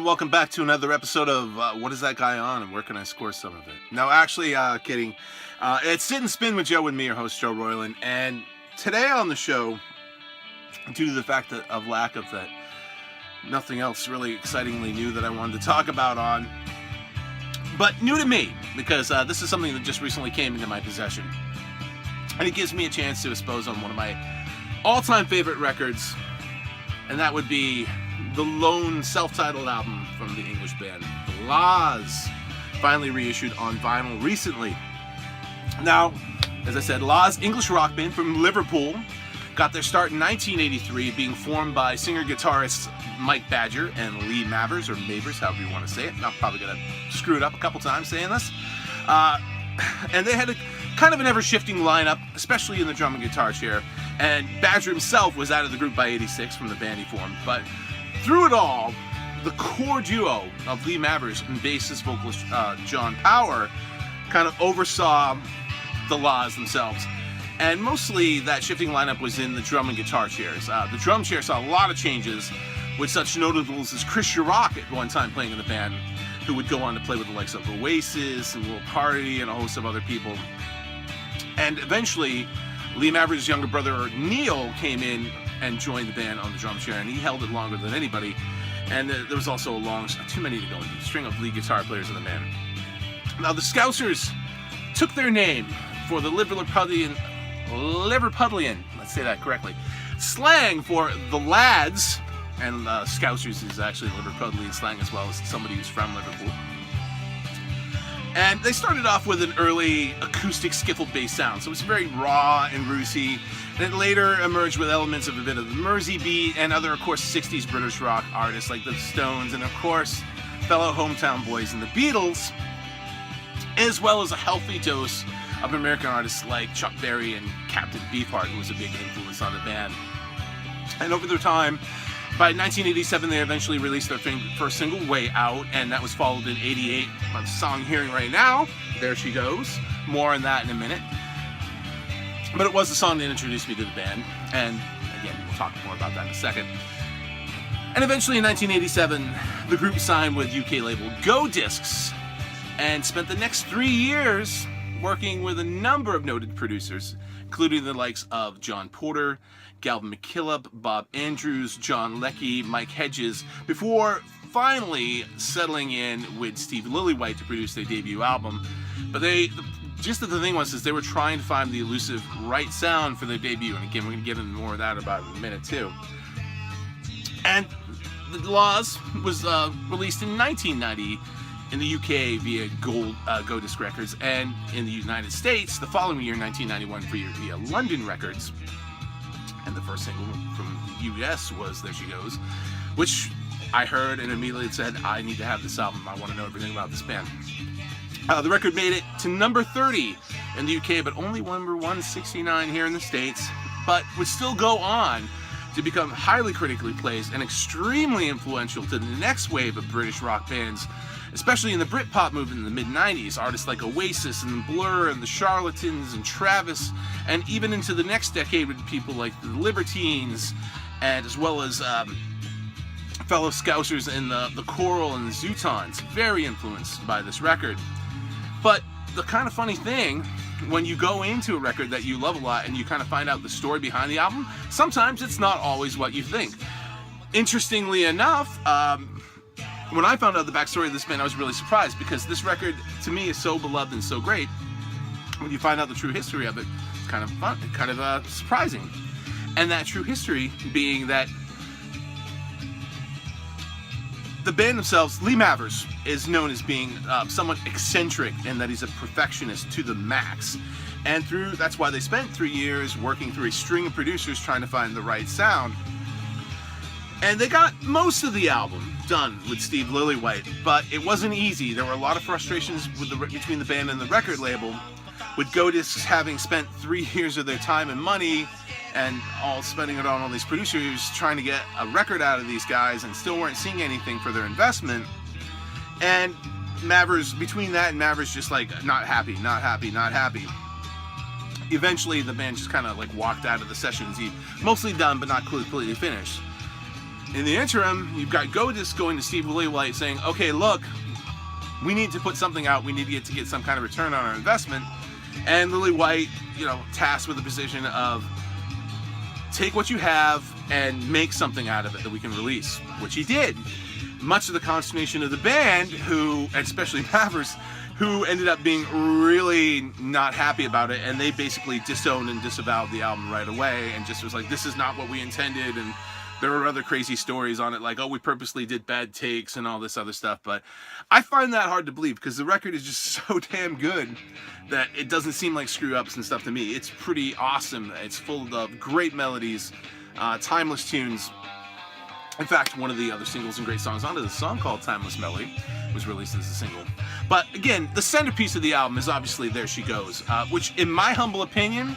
welcome back to another episode of What Is That Guy On and Where Can I Score Some of It? No, actually, kidding. It's Sit and Spin with Joe and me, your host, Joe Royland. And today on the show, due to the fact that of lack of that, nothing else really excitingly new that I wanted to talk about on, but new to me, because this is something that just recently came into my possession. And it gives me a chance to expose on one of my all-time favorite records, and that would be the lone self-titled album from the English band The La's, finally reissued on vinyl recently. Now, as I said, La's, English rock band from Liverpool, got their start in 1983, being formed by singer-guitarists Mike Badger and Lee Mavers, or Mavers, however you want to say it. I'm probably going to screw it up a couple times saying this. And they had a kind of an ever-shifting lineup, especially in the drum and guitar chair. And Badger himself was out of the group by 86 from the band he formed. But through it all, the core duo of Lee Mavers and bassist vocalist John Power kind of oversaw the La's themselves. And mostly that shifting lineup was in the drum and guitar chairs. The drum chair saw a lot of changes, with such notables as Chris Sharrock at one time playing in the band, who would go on to play with the likes of Oasis and Will Party and a host of other people. And eventually, Lee Mavers' younger brother Neil came in and joined the band on the drum chair, and he held it longer than anybody. And there was also a long, too many to go into, string of lead guitar players in the band. Now, the Scousers took their name for the Liverpudlian, let's say that correctly, slang for the lads, and Scousers is actually Liverpudlian slang as well as somebody who's from Liverpool. And they started off with an early acoustic skiffle bass sound, so it was very raw and rootsy. And it later emerged with elements of a bit of the Mersey beat and other, of course, 60s British rock artists like the Stones and, of course, fellow hometown boys and the Beatles, as well as a healthy dose of American artists like Chuck Berry and Captain Beefheart, who was a big influence on the band. And over their time, by 1987, they eventually released their first single, Way Out, and that was followed in 88 by the song Hearing Right Now, There She Goes. More on that in a minute. But it was the song that introduced me to the band, and again, we'll talk more about that in a second. And eventually in 1987, the group signed with UK label Go Discs, and spent the next 3 years working with a number of noted producers, including the likes of John Porter, Galvin McKillop, Bob Andrews, John Leckie, Mike Hedges, before finally settling in with Steve Lillywhite to produce their debut album. But the thing was they were trying to find the elusive right sound for their debut, and again, we're going to get into more of that about in a minute too. And The La's was released in 1990 in the UK via Go Disc Records, and in the United States the following year, 1991, via London Records. And the first single from the US was There She Goes, which I heard and immediately said, I need to have this album. I want to know everything about this band. The record made it to number 30 in the UK, but only number 169 here in the States, but would still go on to become highly critically praised and extremely influential to the next wave of British rock bands, especially in the Britpop movement in the mid-90s. Artists like Oasis and Blur and the Charlatans and Travis, and even into the next decade with people like the Libertines, and as well as fellow Scousers in the Coral and the Zootons, very influenced by this record. But the kind of funny thing, when you go into a record that you love a lot and you kind of find out the story behind the album, sometimes it's not always what you think. Interestingly enough, when I found out the backstory of this band, I was really surprised, because this record, to me, is so beloved and so great. When you find out the true history of it, it's kind of fun, kind of surprising. And that true history being that the band themselves, Lee Mavers, is known as being somewhat eccentric, and that he's a perfectionist to the max. And that's why they spent 3 years working through a string of producers trying to find the right sound. And they got most of the album done with Steve Lillywhite, but it wasn't easy. There were a lot of frustrations between the band and the record label, with Go Discs having spent 3 years of their time and money and all spending it on all these producers trying to get a record out of these guys, and still weren't seeing anything for their investment. And Mavers, between that and Mavers, just like not happy. Eventually the band just kind of like walked out of the sessions, mostly done but not completely finished. In the interim, you've got Godis going to Steve Lillywhite saying, okay, look, we need to put something out. We need to get some kind of return on our investment. And Lillywhite, tasked with the position of take what you have and make something out of it that we can release, which he did. Much to the consternation of the band, who, especially Mavericks, who ended up being really not happy about it, and they basically disowned and disavowed the album right away, and just was like, this is not what we intended, and there were other crazy stories on it, like, oh, we purposely did bad takes and all this other stuff, but I find that hard to believe, because the record is just so damn good that it doesn't seem like screw-ups and stuff to me. It's pretty awesome. It's full of great melodies, timeless tunes. In fact, one of the other singles and great songs on it is a song called Timeless Melody, was released as a single. But again, the centerpiece of the album is obviously There She Goes, which in my humble opinion,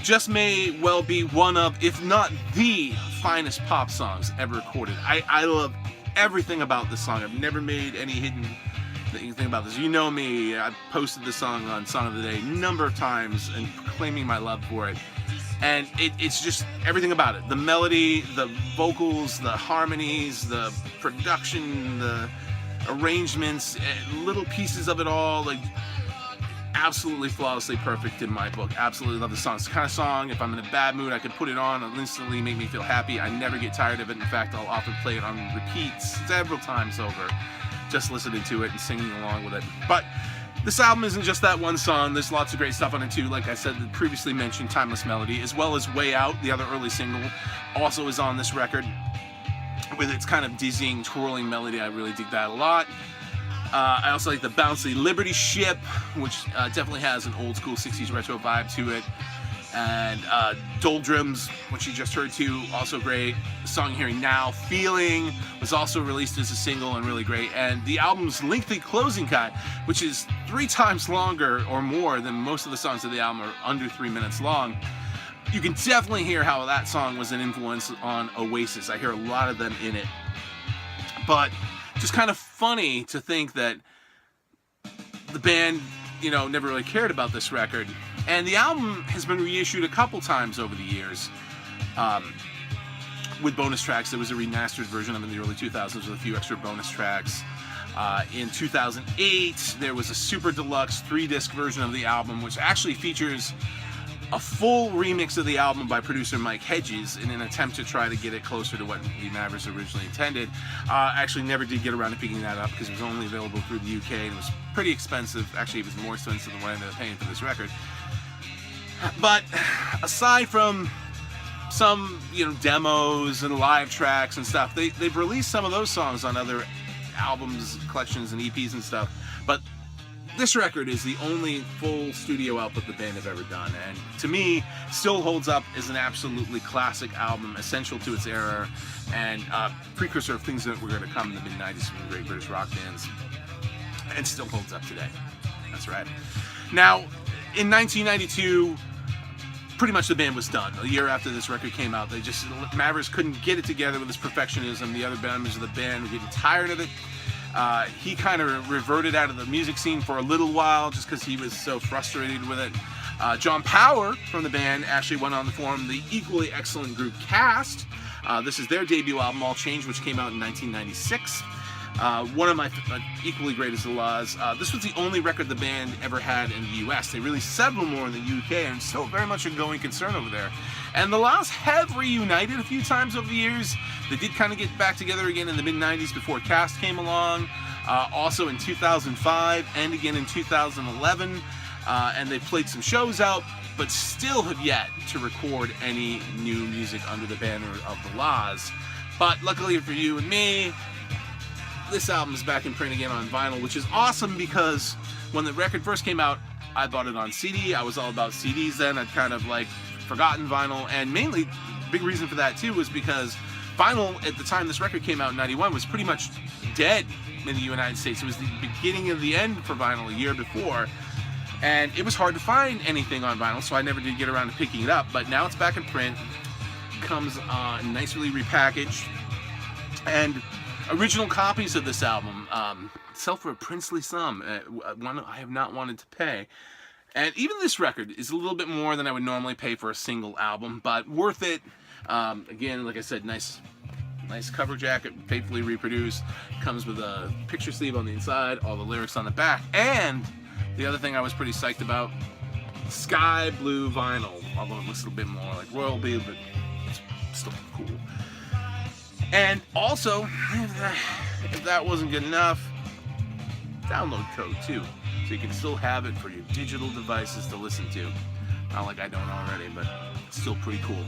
just may well be one of, if not the finest pop songs ever recorded. I love everything about this song. I've never made any hidden thing about this. You know me, I've posted this song on Song of the Day a number of times and proclaiming my love for it. And it's just everything about it. The melody, the vocals, the harmonies, the production, the arrangements, little pieces of it all, like absolutely flawlessly perfect in my book. Absolutely love the song. It's the kind of song, if I'm in a bad mood, I could put it on and instantly make me feel happy. I never get tired of it. In fact, I'll often play it on repeat several times over, just listening to it and singing along with it. But this album isn't just that one song. There's lots of great stuff on it too. Like I said, the previously mentioned Timeless Melody, as well as Way Out, the other early single, also is on this record with its kind of dizzying, twirling melody. I really dig that a lot. I also like the bouncy Liberty Ship, which definitely has an old school 60s retro vibe to it. And Doldrums, which you just heard too, also great. The song Hearing Now, Feeling, was also released as a single and really great. And the album's lengthy closing cut, which is 3 times longer or more than most of the songs of the album, are under 3 minutes long. You can definitely hear how that song was an influence on Oasis. I hear a lot of them in it. But just kind of funny to think that the band, never really cared about this record. And the album has been reissued a couple times over the years with bonus tracks. There was a remastered version of it in the early 2000s with a few extra bonus tracks. In 2008, there was a super deluxe 3-disc version of the album, which actually features a full remix of the album by producer Mike Hedges in an attempt to try to get it closer to what the Mavericks originally intended. Actually never did get around to picking that up because it was only available through the UK and it was pretty expensive. Actually, it was more expensive than what I ended up paying for this record. But aside from some, demos and live tracks and stuff, they've released some of those songs on other albums, collections, and EPs and stuff. But this record is the only full studio output the band have ever done, and to me, still holds up as an absolutely classic album, essential to its era, and precursor of things that were going to come in the mid-90s from great British rock bands, and still holds up today. That's right. Now, in 1992, pretty much the band was done. A year after this record came out, Mavericks couldn't get it together with this perfectionism. The other members of the band were getting tired of it. He kind of reverted out of the music scene for a little while just because he was so frustrated with it. John Power from the band actually went on to form the equally excellent group Cast. This is their debut album, All Change, which came out in 1996. One of my equally great is The Laws. This was the only record the band ever had in the US. They released several more in the UK and still very much a going concern over there. And The Laws have reunited a few times over the years. They did kind of get back together again in the mid-90s before Cast came along. Also in 2005 and again in 2011. And they played some shows out, but still have yet to record any new music under the banner of The Laws. But luckily for you and me, this album is back in print again on vinyl, which is awesome because when the record first came out, I bought it on CD. I was all about CDs then. I'd kind of forgotten vinyl, and mainly, big reason for that too was because vinyl at the time this record came out in 91 was pretty much dead in the United States. It was the beginning of the end for vinyl a year before, and it was hard to find anything on vinyl, so I never did get around to picking it up. But now it's back in print, comes nicely repackaged, and original copies of this album sell for a princely sum, one I have not wanted to pay. And even this record is a little bit more than I would normally pay for a single album, but worth it. Again, like I said, nice Nice cover jacket, faithfully reproduced. Comes with a picture sleeve on the inside, all the lyrics on the back, and the other thing I was pretty psyched about, sky blue vinyl, although it looks a bit more like royal blue, but it's still cool. And also, if that wasn't good enough, download code too, so you can still have it for your digital devices to listen to. Not like I don't already, but it's still pretty cool.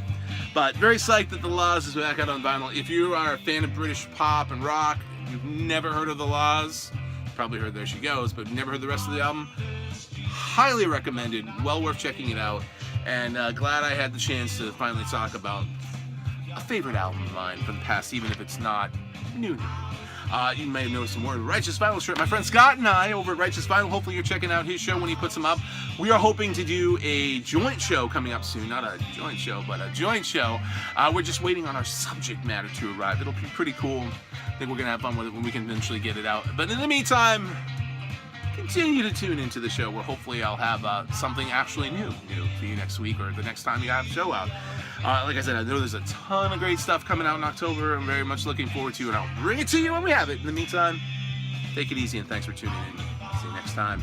But very psyched that The Laws is back out on vinyl. If you are a fan of British pop and rock, you've never heard of The Laws, probably heard There She Goes, but never heard the rest of the album, highly recommended, well worth checking it out, and glad I had the chance to finally talk about a favorite album of mine from the past, even if it's not new. You may have noticed some more Righteous Vinyl shirt. My friend Scott and I over at Righteous Vinyl, hopefully you're checking out his show when he puts them up. We are hoping to do a joint show coming up soon. Not a joint show, but a joint show. We're just waiting on our subject matter to arrive. It'll be pretty cool. I think we're going to have fun with it when we can eventually get it out. But in the meantime, continue to tune into the show where hopefully I'll have something actually new for you next week or the next time you have a show out. Like I said, I know there's a ton of great stuff coming out in October. I'm very much looking forward to it, and I'll bring it to you when we have it. In the meantime, take it easy and thanks for tuning in. See you next time.